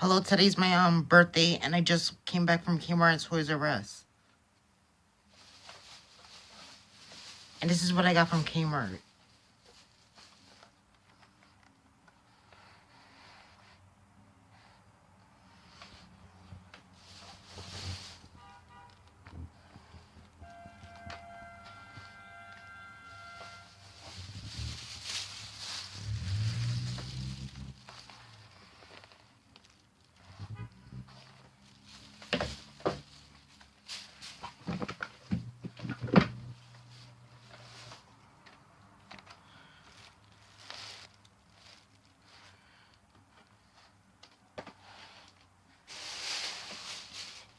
Hello, today's my birthday, and I just came back from Kmart and Toys R Us. And this is what I got from Kmart.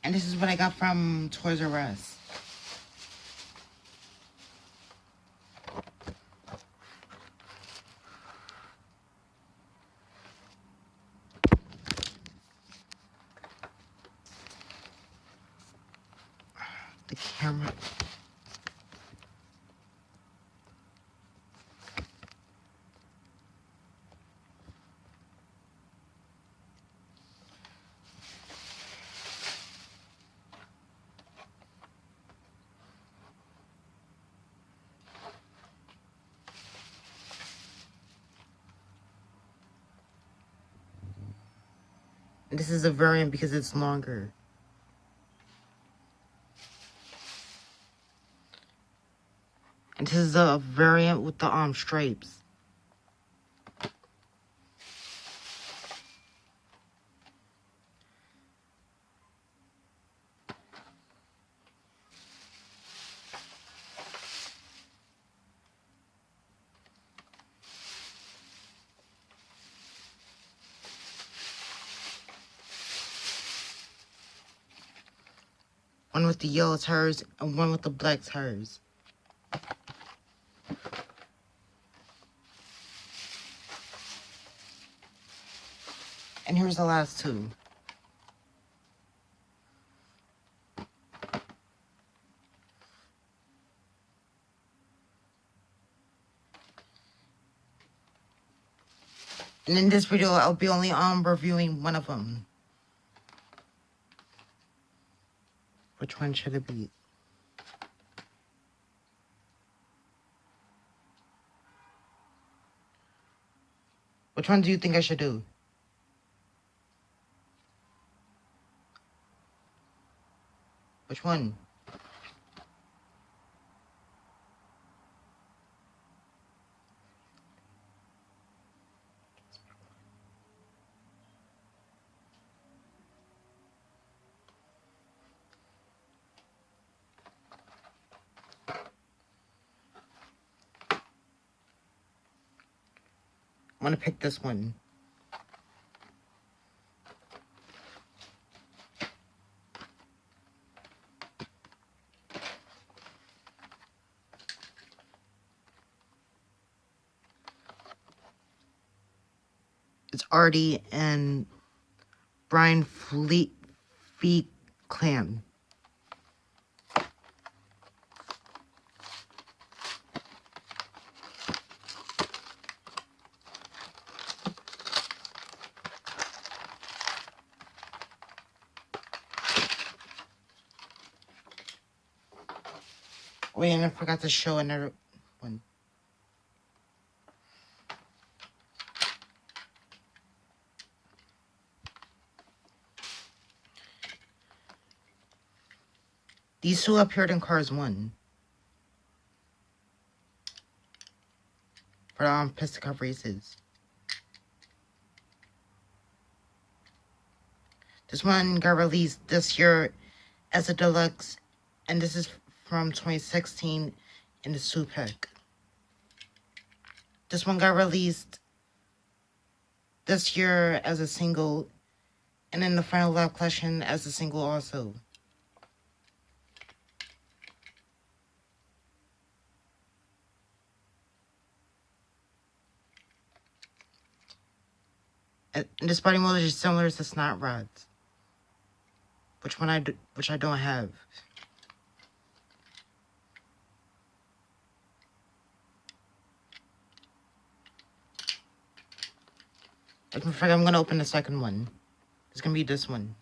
And this is what I got from Toys R Us. The camera. And this is a variant because it's longer. And this is a variant with the stripes. One with the yellow tires and one with the black tires. And here's the last two. And in this video, I'll be only reviewing one of them. Which one should it be? Which one do you think I should do? Which one? I'm gonna pick this one. It's Artie and Brian Feet Clam. Wait, and I forgot to show another one. These two appeared in Cars 1. For Piston Cup races. This one got released this year as a deluxe, and this is from 2016 in the 2-pack. This one got released this year as a single, and in the final lap collection as a single also. And this body mold is similar to Snot Rods, which I don't have. In fact, I'm gonna open the second one. It's gonna be this one.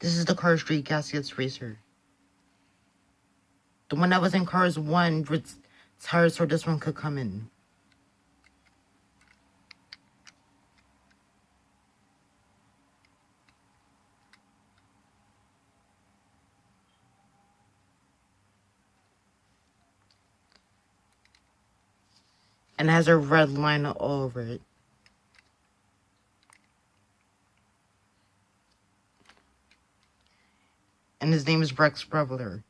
This is the Car Street Gaskets Racer. The one that was in Cars 1 retired so this one could come in. And it has a red line all over it. And his name is Rex Revler.